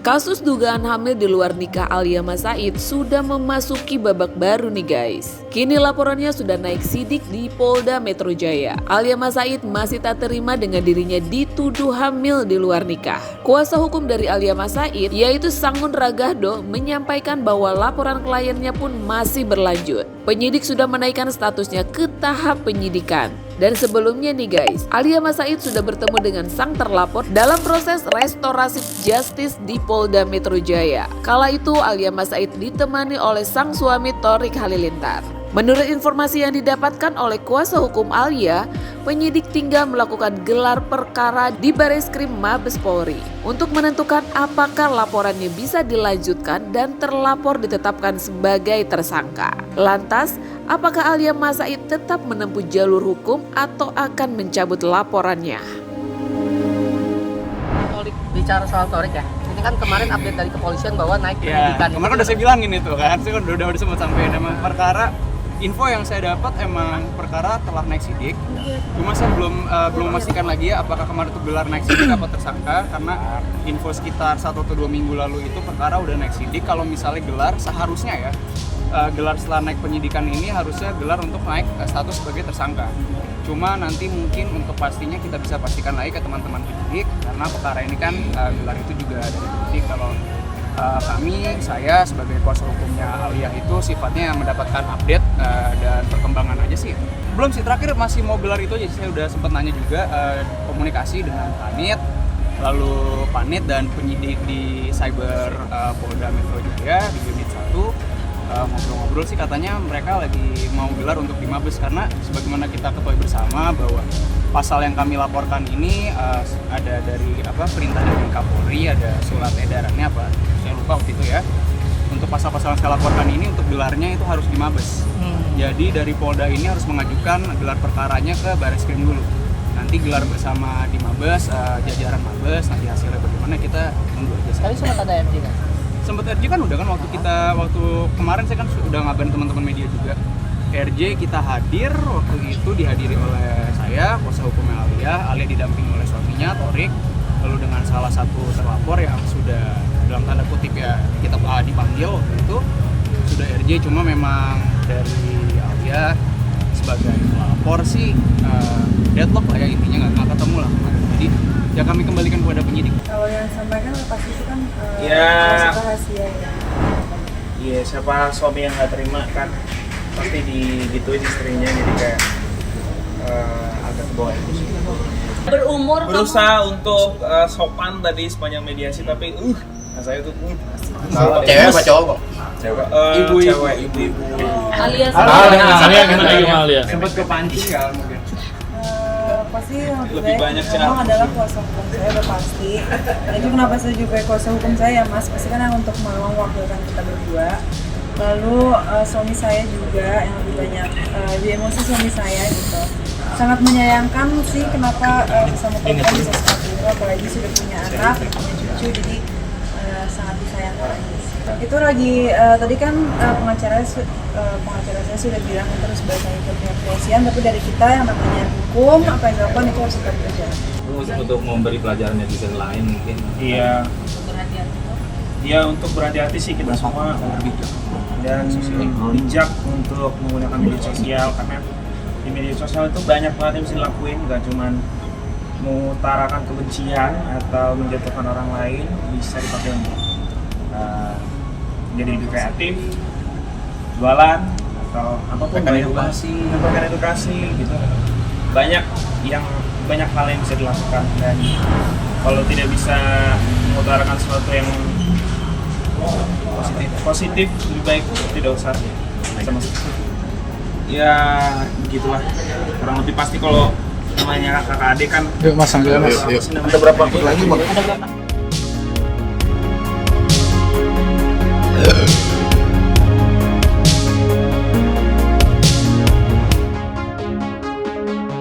Kasus dugaan hamil di luar nikah Alia Mas Said sudah memasuki babak baru nih guys. Kini laporannya sudah naik sidik di Polda Metro Jaya. Alia Mas Said masih tak terima dengan dirinya dituduh hamil di luar nikah. Kuasa hukum dari Alia Mas Said, yaitu Sangun Ragahdo, menyampaikan bahwa laporan kliennya pun masih berlanjut. Penyidik sudah menaikkan statusnya ke tahap penyidikan. Dan sebelumnya nih guys, Alia Mas Said sudah bertemu dengan sang terlapor dalam proses restoratif justice di Polda Metro Jaya. Kala itu Alia Mas Said ditemani oleh sang suami Thorik Halilintar. Menurut informasi yang didapatkan oleh kuasa hukum Alia, penyidik tinggal melakukan gelar perkara di Bareskrim Mabes Polri untuk menentukan apakah laporannya bisa dilanjutkan dan terlapor ditetapkan sebagai tersangka. Lantas, apakah Alia Mas Said tetap menempuh jalur hukum atau akan mencabut laporannya? Torik, bicara soal Torik ya. Ini kan kemarin update dari kepolisian bahwa naik penyidikan. Kemarin udah saya bilangin itu kan, saya udah sempat sampai nama perkara. Info yang saya dapat emang perkara telah naik sidik. Cuma saya belum memastikan lagi ya apakah kemarin itu gelar naik sidik atau tersangka, karena info sekitar 1 atau 2 minggu lalu itu perkara udah naik sidik. Kalau misalnya gelar seharusnya ya gelar setelah naik penyidikan ini harusnya gelar untuk naik status sebagai tersangka. Cuma nanti mungkin untuk pastinya kita bisa pastikan lagi ke teman-teman penyidik, karena perkara ini kan gelar itu juga dari penyidik. Kalau saya sebagai kuasa hukumnya Alia itu sifatnya mendapatkan update dan perkembangan aja sih. Belum sih, terakhir masih mau gelar itu aja. Saya udah sempat nanya juga komunikasi dengan Panit, lalu Panit dan penyidik di Cyber Polda Metro Jaya di unit 1 ngobrol-ngobrol sih, katanya mereka lagi mau gelar untuk di Mabes, karena sebagaimana kita ketahui bersama bahwa pasal yang kami laporkan ini ada dari perintah dari Kapolri, ada surat edarannya saya lupa waktu itu ya. Untuk pasal-pasal yang saya laporkan ini untuk gelarnya itu harus di Mabes. Jadi dari Polda ini harus mengajukan gelar perkaranya ke Bareskrim dulu. Nanti gelar bersama di Mabes, jajaran Mabes, nanti hasilnya bagaimana kita tunggu aja. Tapi sempat ada RJ kan? Sempat RJ kan udah kan waktu kemarin saya kan udah ngabarin teman-teman media juga. RJ kita hadir, waktu itu dihadiri oleh saya, kuasa hukumnya Alia didampingi oleh suaminya Thorik, lalu dengan salah satu terlapor yang sudah dalam tanda kutip ya kita dipanggil waktu itu sudah RJ, cuma memang dari Alia sebagai pelapor sih deadlock lah ya, intinya nggak ketemu lah kemarin. Jadi ya kami kembalikan kepada penyidik. Kalau yang disampaikan pasti itu kan rahasia ya. Iya, siapa suami yang nggak terima kan pasti digituin istrinya, jadi kayak agak kebawa emosi. Berumur Berusaha untuk sopan tadi sepanjang mediasi, tapi saya tuh Cewek apa cowok? ibu-ibu. alias Alia gimana Alia? Sempat kepancing nggak mungkin? pasti yang Lebih banyak memang adalah kuasa hukum saya udah pasti. Nah, itu kenapa saya juga kuasa hukum saya Mas, pasti kan yang untuk mewakilkan kita berdua. Lalu suami saya juga yang lebih banyak di emosi suami saya gitu. Sangat menyayangkan sih kenapa sesama perempuan bisa seperti itu, apalagi sudah punya anak, punya cucu, jadi sangat disayangkan aja sih. Itu lagi tadi kan pengacara saya sudah bilang terus bahasanya ke pihak kepolisian, tapi dari kita yang namanya hukum apa yang dilakukan itu harus tetap berjalan. Untuk memberi pelajaran netizen lain mungkin. Iya. Ya, untuk berhati-hati sih kita semua dan bijak untuk menggunakan media sosial, karena di media sosial itu banyak banget yang bisa dilakuin, nggak cuma mengutarakan kebencian atau menjatuhkan orang lain, bisa dipakai untuk jadi lebih kreatif, jualan atau apapun, memberikan edukasi gitu. Banyak hal yang bisa dilakukan, dan kalau tidak bisa mengutarakan sesuatu yang positif lebih baik tidak usah sama sekali. Ya begitulah, kurang lebih pasti kalau namanya kakak adik kan. Yuk Mas, sambil Mas. Ada berapa lagi Bang?